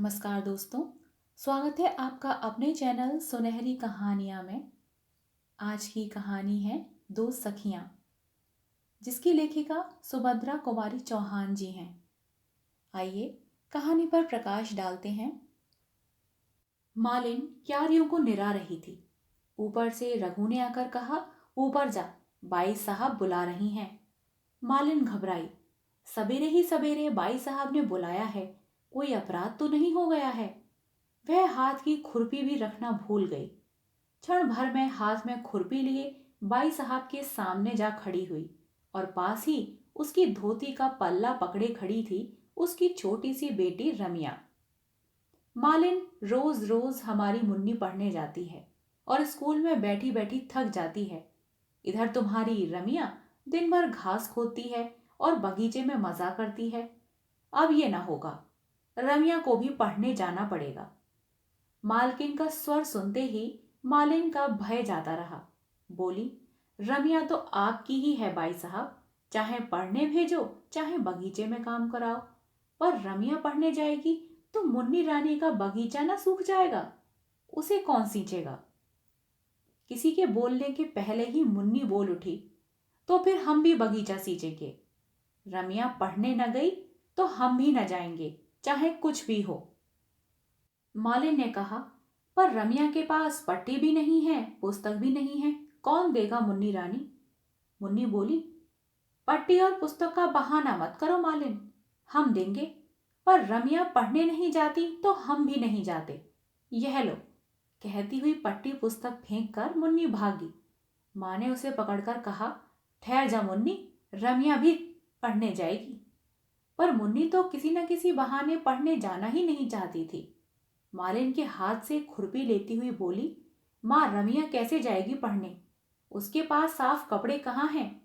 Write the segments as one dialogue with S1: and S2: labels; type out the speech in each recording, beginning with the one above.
S1: नमस्कार दोस्तों। स्वागत है आपका अपने चैनल सुनहरी कहानियाँ में। आज की कहानी है दो सखियाँ, जिसकी लेखिका सुभद्रा कुमारी चौहान जी हैं। आइए कहानी पर प्रकाश डालते हैं। मालिन क्यारियों को निरा रही थी। ऊपर से रघु ने आकर कहा, ऊपर जा, बाई साहब बुला रही हैं। मालिन घबराई। सवेरे ही सवेरे बाई साहब ने बुलाया है, कोई अपराध तो नहीं हो गया है। वह हाथ की खुरपी भी रखना भूल गई। क्षण भर में हाथ में खुरपी लिए बाई साहब के सामने जा खड़ी हुई और पास ही उसकी धोती का पल्ला पकड़े खड़ी थी उसकी छोटी सी बेटी रमिया। मालिन, रोज रोज हमारी मुन्नी पढ़ने जाती है और स्कूल में बैठी बैठी थक जाती है। इधर तुम्हारी रमिया दिन भर घास खोदती है और बगीचे में मजा करती है। अब ये ना होगा, रमिया को भी पढ़ने जाना पड़ेगा। मालकिन का स्वर सुनते ही मालिन का भय जाता रहा। बोली, रमिया तो आपकी ही है बाई साहब, चाहे पढ़ने भेजो चाहे बगीचे में काम कराओ। पर रमिया पढ़ने जाएगी तो मुन्नी रानी का बगीचा ना सूख जाएगा, उसे कौन सींचेगा। किसी के बोलने के पहले ही मुन्नी बोल उठी, तो फिर हम भी बगीचा सींचेंगे। रमिया पढ़ने न गई तो हम भी न जाएंगे, चाहे कुछ भी हो। मालिन ने कहा, पर रमिया के पास पट्टी भी नहीं है, पुस्तक भी नहीं है, कौन देगा मुन्नी रानी। मुन्नी बोली, पट्टी और पुस्तक का बहाना मत करो मालिन, हम देंगे। पर रमिया पढ़ने नहीं जाती तो हम भी नहीं जाते। यह लो। कहती हुई पट्टी पुस्तक फेंक कर मुन्नी भागी। माँ ने उसे पकड़कर कहा, ठहर जा मुन्नी, रमिया भी पढ़ने जाएगी। पर मुन्नी तो किसी न किसी बहाने पढ़ने जाना ही नहीं चाहती थी। मालिन के हाथ से खुरपी लेती हुई बोली, माँ, रमिया कैसे जाएगी पढ़ने, उसके पास साफ कपड़े कहाँ हैं।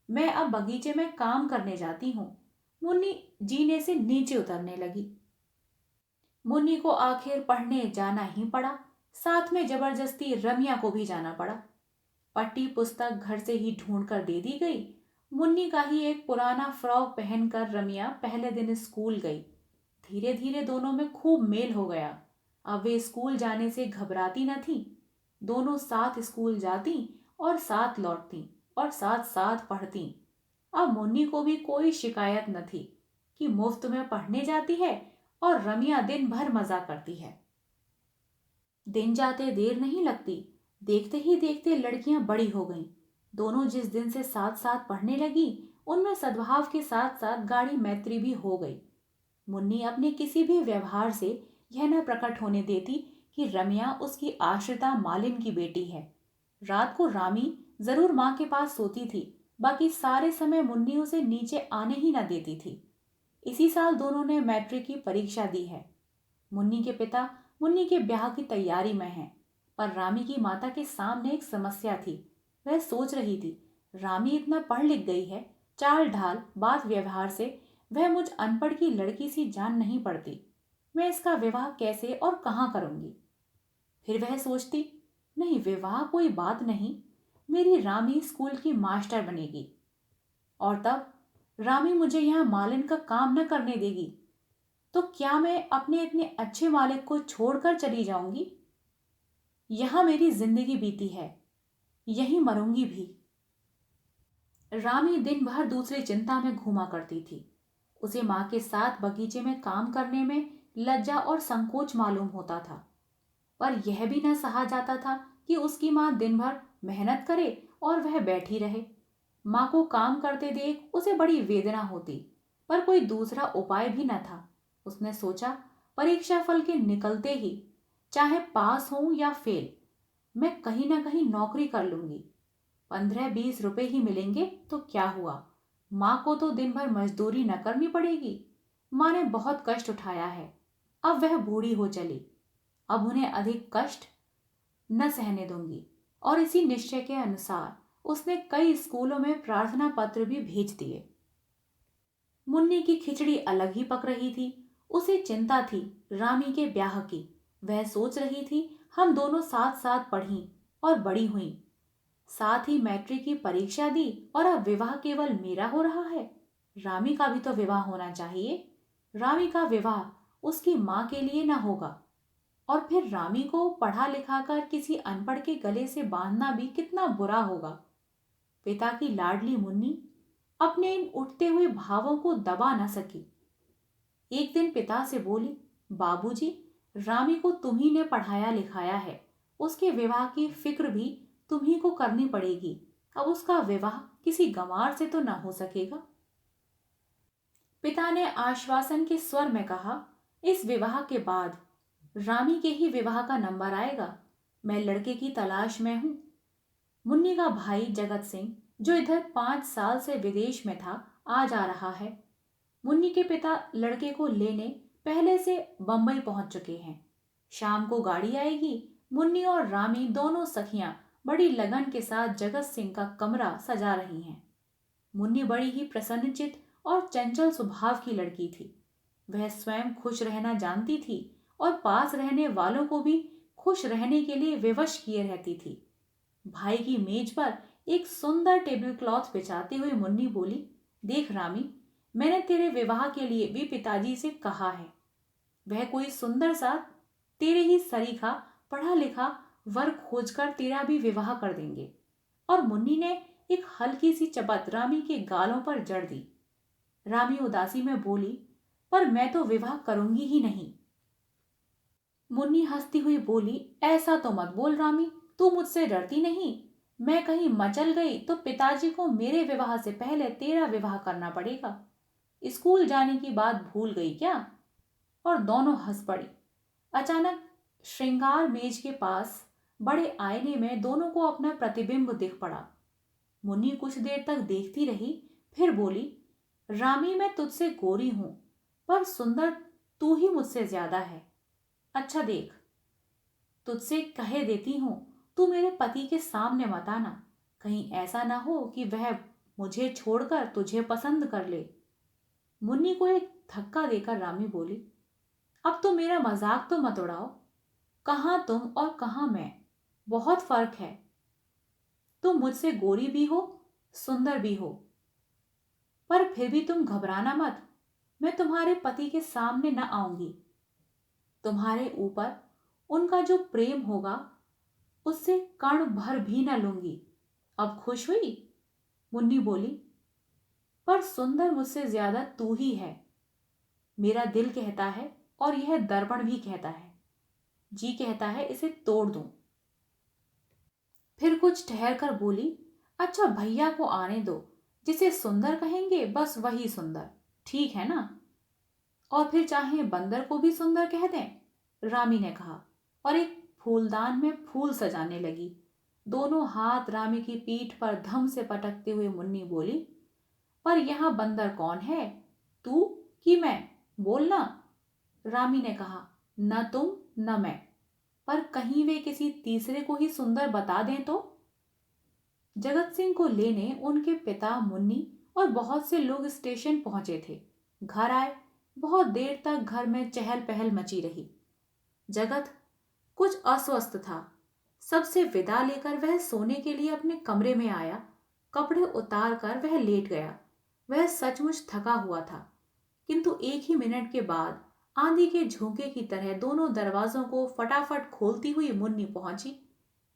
S1: मैं अब बगीचे में काम करने जाती हूँ। मुन्नी जीने से नीचे उतरने लगी। मुन्नी को आखिर पढ़ने जाना ही पड़ा, साथ में जबरदस्ती रमिया को भी जाना पड़ा। पट्टी पुस्तक घर से ही ढूंढ कर दे दी गई। मुन्नी का ही एक पुराना फ्रॉक पहनकर रमिया पहले दिन स्कूल गई। धीरे धीरे दोनों में खूब मेल हो गया। अब वे स्कूल जाने से घबराती न थी। दोनों साथ स्कूल जाती और साथ लौटती और साथ साथ पढ़ती। अब मुन्नी को भी कोई शिकायत न थी कि मुफ्त में पढ़ने जाती है और रमिया दिन भर मजा करती है। दिन जाते देर नहीं लगती। देखते ही देखते लड़कियां बड़ी हो गईं। दोनों जिस दिन से साथ साथ पढ़ने लगी, उनमें सद्भाव के साथ साथ गाढ़ी मैत्री भी हो गई। मुन्नी अपने किसी भी व्यवहार से यह न प्रकट होने देती कि रमिया उसकी आश्रिता मालिन की बेटी है। रात को रामी जरूर माँ के पास सोती थी, बाकी सारे समय मुन्नी उसे नीचे आने ही न देती थी। इसी साल दोनों ने मैट्रिक की परीक्षा दी है। मुन्नी के पिता मुन्नी के ब्याह की तैयारी में हैं, पर रामी की माता के सामने एक समस्या थी। वह सोच रही थी, रामी इतना पढ़ लिख गई है, चाल ढाल बात व्यवहार से वह मुझ अनपढ़ की लड़की सी जान नहीं पड़ती। मैं इसका विवाह कैसे और कहाँ करूंगी। फिर वह सोचती, नहीं, विवाह कोई बात नहीं, मेरी रामी स्कूल की मास्टर बनेगी और तब रामी मुझे यहाँ मालिन का काम न करने देगी, तो क्या मैं अपने इतने अच्छे मालिक को छोड़कर चली जाऊंगी। यहां मेरी जिंदगी बीती है, यहीं मरूंगी भी। रामी दिन भर दूसरी चिंता में घूमा करती थी। उसे माँ के साथ बगीचे में काम करने में लज्जा और संकोच मालूम होता था, पर यह भी न सहा जाता था कि उसकी माँ दिन भर मेहनत करे और वह बैठी रहे। माँ को काम करते देख उसे बड़ी वेदना होती, पर कोई दूसरा उपाय भी न था। उसने सोचा, परीक्षा फल के निकलते ही, चाहे पास हूं या फेल, मैं कहीं ना कहीं नौकरी कर लूंगी। 15-20 रुपए ही मिलेंगे तो क्या हुआ, माँ को तो दिन भर मजदूरी न करनी पड़ेगी। माँ ने बहुत कष्ट उठाया है, अब वह बूढ़ी हो चली, अब उन्हें अधिक कष्ट न सहने दूंगी। और इसी निश्चय के अनुसार उसने कई स्कूलों में प्रार्थना पत्र भी भेज दिए। मुन्नी की खिचड़ी अलग ही पक रही थी। उसे चिंता थी रामी के ब्याह की। वह सोच रही थी, हम दोनों साथ साथ पढ़ी और बड़ी हुई, साथ ही मैट्रिक की परीक्षा दी, और अब विवाह केवल मेरा हो रहा है। रामी का भी तो विवाह होना चाहिए। रामी का विवाह उसकी माँ के लिए न होगा। और फिर रामी को पढ़ा लिखा कर किसी अनपढ़ के गले से बांधना भी कितना बुरा होगा। पिता की लाडली मुन्नी अपने इन उठते हुए भावों को दबा न सकी। एक दिन पिता से बोली, बाबूजी, रामी को तुम्ही ने पढ़ाया लिखाया है, उसके विवाह की फिक्र भी तुम्ही को करनी पड़ेगी। अब उसका विवाह किसी गंवार से तो न हो सकेगा। पिता ने आश्वासन के स्वर में कहा, इस विवाह के बाद रामी के ही विवाह का नंबर आएगा। मैं लड़के की तलाश में हूं। मुन्नी का भाई जगत सिंह, जो इधर 5 साल से विदेश में था, आ जा रहा है। मुन्नी के पिता लड़के को लेने पहले से बंबई पहुंच चुके हैं। शाम को गाड़ी आएगी। मुन्नी और रामी दोनों सखियां बड़ी लगन के साथ जगत सिंह का कमरा सजा रही हैं। मुन्नी बड़ी ही प्रसन्नचित और चंचल स्वभाव की लड़की थी। वह स्वयं खुश रहना जानती थी और पास रहने वालों को भी खुश रहने के लिए विवश किए रहती थी। भाई की मेज पर एक सुंदर टेबल क्लॉथ बिछाते हुए मुन्नी बोली, देख रामी, मैंने तेरे विवाह के लिए भी पिताजी से कहा है। वह कोई सुंदर सा तेरे ही सरीखा पढ़ा लिखा वर खोजकर तेरा भी विवाह कर देंगे। और मुन्नी ने एक हल्की सी चपत रामी के गालों पर जड़ दी। रामी उदासी में बोली, पर मैं तो विवाह करूंगी ही नहीं। मुन्नी हंसती हुई बोली, ऐसा तो मत बोल रामी, तू मुझसे डरती नहीं? मैं कहीं मचल गई तो पिताजी को मेरे विवाह से पहले तेरा विवाह करना पड़ेगा। स्कूल जाने की बात भूल गई क्या? और दोनों हंस पड़ी। अचानक श्रृंगार मेज के पास बड़े आईने में दोनों को अपना प्रतिबिंब दिख पड़ा। मुन्नी कुछ देर तक देखती रही, फिर बोली, रामी, मैं तुझसे गोरी हूं, पर सुंदर तू ही मुझसे ज्यादा है। अच्छा देख, तुझसे कहे देती हूं, तू मेरे पति के सामने मत आना। कहीं ऐसा ना हो कि वह मुझे छोड़कर तुझे पसंद कर ले। मुन्नी को एक धक्का देकर रामी बोली, अब तो मेरा मजाक तो मत उड़ाओ। कहां तुम और कहां मैं, बहुत फर्क है। तुम मुझसे गोरी भी हो, सुंदर भी हो, पर फिर भी तुम घबराना मत। मैं तुम्हारे पति के सामने न आऊंगी। तुम्हारे ऊपर उनका जो प्रेम होगा, उससे कण भर भी न लूंगी। अब खुश हुई? मुन्नी बोली, पर सुंदर मुझसे ज्यादा तू ही है। मेरा दिल कहता है और यह दर्पण भी कहता है। जी कहता है इसे तोड़ दूं। फिर कुछ ठहर कर बोली, अच्छा भैया को आने दो, जिसे सुंदर कहेंगे बस वही सुंदर, ठीक है ना? और फिर चाहे बंदर को भी सुंदर कह दें, रामी ने कहा और एक फूलदान में फूल सजाने लगी। दोनों हाथ रामी की पीठ पर धम से पटकते हुए मुन्नी बोली, पर यहां बंदर कौन है, तू कि मैं? बोलना। रामी ने कहा, न तुम न मैं, पर कहीं वे किसी तीसरे को ही सुंदर बता दें तो? जगत सिंह को लेने उनके पिता, मुन्नी और बहुत से लोग स्टेशन पहुंचे थे। घर आए। बहुत देर तक घर में चहल पहल मची रही। जगत कुछ अस्वस्थ था। सबसे विदा लेकर वह सोने के लिए अपने कमरे में आया। कपड़े उतार कर वह लेट गया। वह सचमुच थका हुआ था, किंतु एक ही मिनट के बाद आंधी के झोंके की तरह दोनों दरवाजों को फटाफट खोलती हुई मुन्नी पहुंची।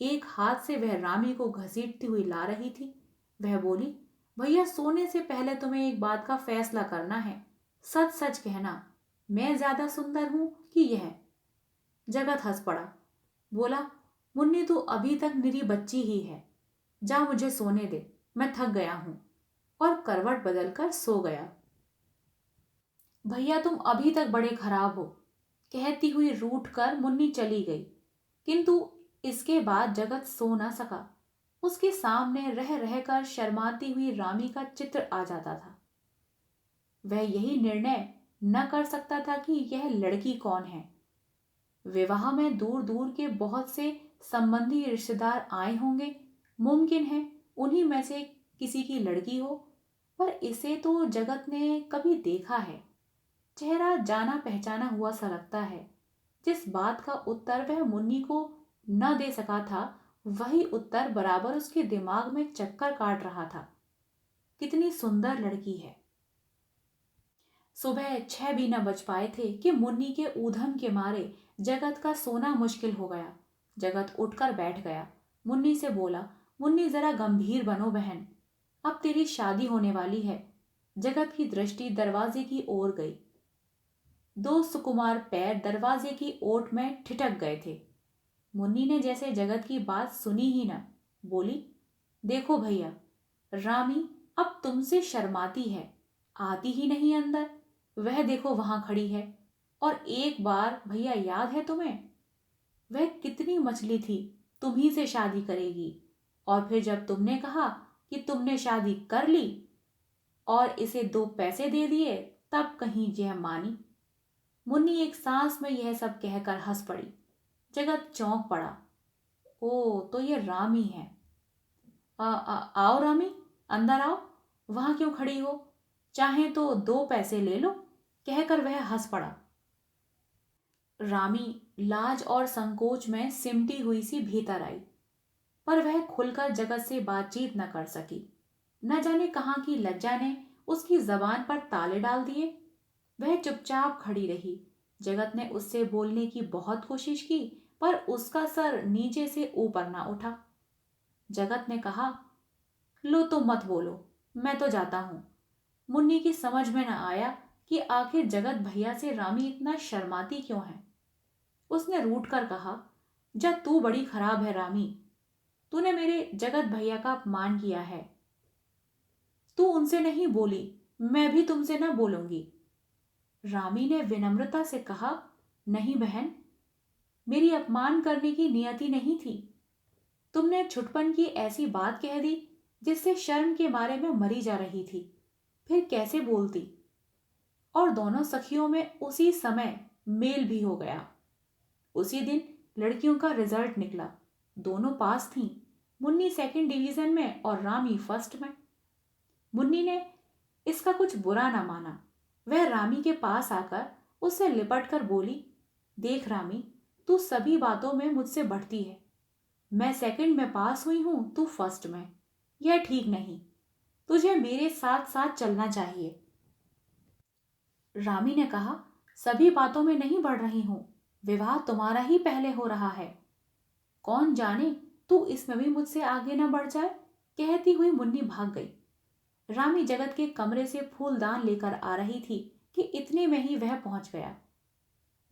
S1: एक हाथ से वह रामी को घसीटती हुई ला रही थी। वह बोली, भैया, सोने से पहले तुम्हें एक बात का फैसला करना है। सच सच कहना, मैं ज्यादा सुंदर हूं कि यह? जगत हंस पड़ा। बोला, मुन्नी तू अभी तक मेरी बच्ची ही है। जा मुझे सोने दे, मैं थक गया हूं। और करवट बदलकर सो गया। भैया, तुम अभी तक बड़े खराब हो, कहती हुई रूठ कर मुन्नी चली गई। किंतु इसके बाद जगत सो न सका। उसके सामने रह रहकर शर्माती हुई रामी का चित्र आ जाता था। वह यही निर्णय न कर सकता था कि यह लड़की कौन है। विवाह में दूर दूर के बहुत से संबंधी रिश्तेदार आए होंगे। मुमकिन है उन्हीं में से किसी की लड़की हो, पर इसे तो जगत ने कभी देखा है। चेहरा जाना पहचाना हुआ सा लगता है। जिस बात का उत्तर वह मुन्नी को न दे सका था, वही उत्तर बराबर उसके दिमाग में चक्कर काट रहा था। कितनी सुंदर लड़की है। सुबह 6 भी न बज पाए थे कि मुन्नी के ऊधम के मारे जगत का सोना मुश्किल हो गया। जगत उठकर बैठ गया। मुन्नी से बोला, मुन्नी जरा गंभीर बनो बहन, अब तेरी शादी होने वाली है। जगत की दृष्टि दरवाजे की ओर गई। दो सुकुमार पैर दरवाजे की ओट में ठिठक गए थे। मुन्नी ने जैसे जगत की बात सुनी ही न, बोली, देखो भैया, रामी अब तुमसे शर्माती है, आती ही नहीं अंदर। वह देखो वहां खड़ी है। और एक बार भैया याद है तुम्हें, वह कितनी मछली थी, तुम ही से शादी करेगी। और फिर जब तुमने कहा कि तुमने शादी कर ली और इसे 2 पैसे दे दिए, तब कहीं यह मानी। मुन्नी एक सांस में यह सब कहकर हंस पड़ी। जगत चौंक पड़ा। ओ, तो ये रामी है। आओ रामी, अंदर आओ। वहां क्यों खड़ी हो? चाहे तो 2 पैसे ले लो, कहकर वह हंस पड़ा। रामी लाज और संकोच में सिमटी हुई सी भीतर आई, पर वह खुलकर जगत से बातचीत न कर सकी। न जाने कहाँ की लज्जा ने उसकी जबान पर ताले डाल दिए। वह चुपचाप खड़ी रही। जगत ने उससे बोलने की बहुत कोशिश की, पर उसका सर नीचे से ऊपर ना उठा। जगत ने कहा, लो तुम मत बोलो, मैं तो जाता हूं। मुन्नी की समझ में न आया कि आखिर जगत भैया से रामी इतना शर्माती क्यों है। उसने रूठ कर कहा, जा तू बड़ी खराब है रामी, तूने मेरे जगत भैया का अपमान किया है। तू उनसे नहीं बोली, मैं भी तुमसे न बोलूंगी। रामी ने विनम्रता से कहा, नहीं बहन, मेरी अपमान करने की नियति नहीं थी। तुमने छुटपन की ऐसी बात कह दी जिससे शर्म के मारे में मरी जा रही थी, फिर कैसे बोलती। और दोनों सखियों में उसी समय मेल भी हो गया। उसी दिन लड़कियों का रिजल्ट निकला। दोनों पास थीं, मुन्नी 2nd डिवीजन में और रामी 1st में। मुन्नी ने इसका कुछ बुरा ना माना। वह रामी के पास आकर उससे लिपट कर बोली, देख रामी, तू सभी बातों में मुझसे बढ़ती है। मैं 2nd में पास हुई हूं, तू 1st में। यह ठीक नहीं, तुझे मेरे साथ साथ चलना चाहिए। रामी ने कहा, सभी बातों में नहीं बढ़ रही हूं, विवाह तुम्हारा ही पहले हो रहा है। कौन जाने तू इसमें भी मुझसे आगे न बढ़ जाए। कहती हुई मुन्नी भाग गई। रामी जगत के कमरे से फूलदान लेकर आ रही थी कि इतने में ही वह पहुंच गया।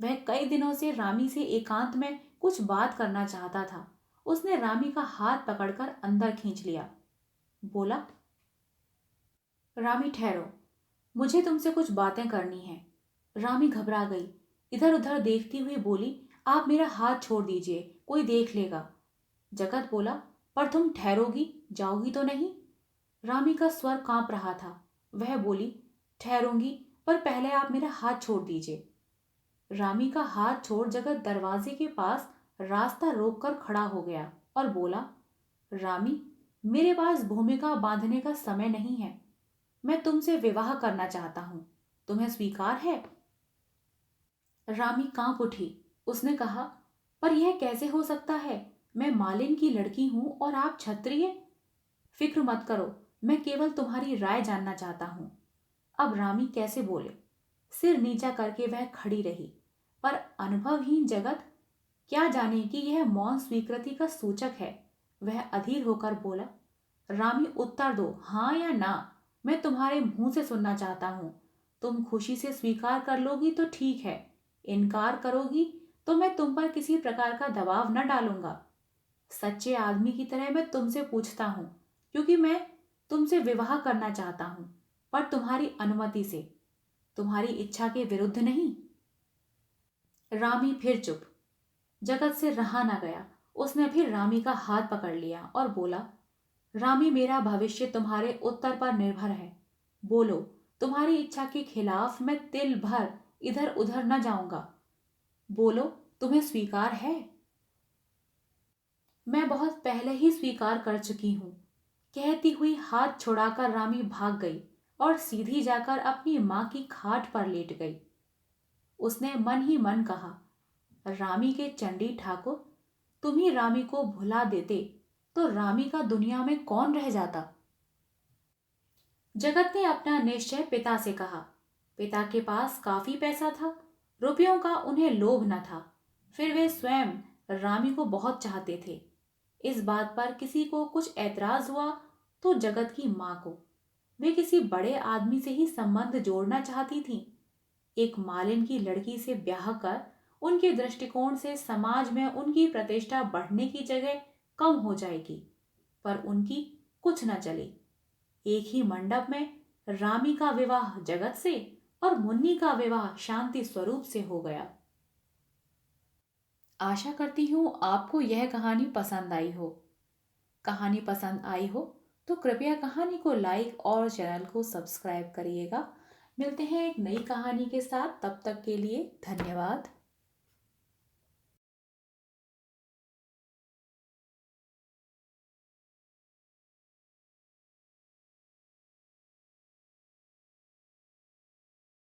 S1: वह कई दिनों से रामी से एकांत में कुछ बात करना चाहता था। उसने रामी का हाथ पकड़कर अंदर खींच लिया। बोला, रामी ठहरो, मुझे तुमसे कुछ बातें करनी है। रामी घबरा गई। इधर उधर देखती हुई बोली, आप मेरा हाथ छोड़ दीजिए, कोई देख लेगा। जगत बोला, पर तुम ठहरोगी, जाओगी तो नहीं? रामी का स्वर कांप रहा था। वह बोली, ठहरूंगी, पर पहले आप मेरा हाथ छोड़ दीजिए। रामी का हाथ छोड़ जगत दरवाजे के पास रास्ता रोककर खड़ा हो गया और बोला, रामी, मेरे पास भूमिका बांधने का समय नहीं है। मैं तुमसे विवाह करना चाहता हूं, तुम्हें स्वीकार है? रामी कांप उठी। उसने कहा, पर यह कैसे हो सकता है? मैं मालिन की लड़की हूं और आप क्षत्रिय। फिक्र मत करो, मैं केवल तुम्हारी राय जानना चाहता हूं। अब रामी कैसे बोले? सिर नीचा करके वह खड़ी रही, पर अनुभवहीन जगत क्या जाने कि यह मौन स्वीकृति का सूचक है। वह अधीर होकर बोला, रामी उत्तर दो, हाँ या ना, मैं तुम्हारे मुंह से सुनना चाहता हूं। तुम खुशी से स्वीकार कर लोगी तो ठीक है, इनकार करोगी तो मैं तुम पर किसी प्रकार का दबाव न डालूंगा। सच्चे आदमी की तरह मैं तुमसे पूछता हूं, क्योंकि मैं तुमसे विवाह करना चाहता हूं, पर तुम्हारी अनुमति से, तुम्हारी इच्छा के विरुद्ध नहीं। रामी फिर चुप। जगत से रहा न गया। उसने फिर रामी का हाथ पकड़ लिया और बोला, रामी, मेरा भविष्य तुम्हारे उत्तर पर निर्भर है। बोलो, तुम्हारी इच्छा के खिलाफ मैं तिल भर इधर उधर न जाऊंगा। बोलो, तुम्हें स्वीकार है? मैं बहुत पहले ही स्वीकार कर चुकी हूं। कहती हुई हाथ छुड़ाकर रामी भाग गई और सीधी जाकर अपनी मां की खाट पर लेट गई। उसने मन ही मन कहा, रामी के चंडी ठाकुर, तुम ही रामी को भुला देते तो रामी का दुनिया में कौन रह जाता। जगत ने अपना निश्चय पिता से कहा। पिता के पास काफी पैसा था, रुपयों का उन्हें लोभ न था। फिर वे स्वयं रामी को बहुत चाहते थे। इस बात पर किसी को कुछ ऐतराज हुआ तो जगत की माँ को। वे किसी बड़े आदमी से ही संबंध जोड़ना चाहती थीं। एक मालिन की लड़की से ब्याह कर उनके दृष्टिकोण से समाज में उनकी प्रतिष्ठा बढ़ने की जगह कम हो जाएगी। पर उनकी कुछ न चली। एक ही मंडप में रामी का विवाह जगत से और मुन्नी का विवाह शांति स्वरूप से हो गया। आशा करती हूँ आपको यह कहानी पसंद आई हो। कहानी पसंद आई हो तो कृपया कहानी को लाइक और चैनल को सब्सक्राइब करिएगा। मिलते हैं एक नई कहानी के साथ, तब तक के लिए धन्यवाद।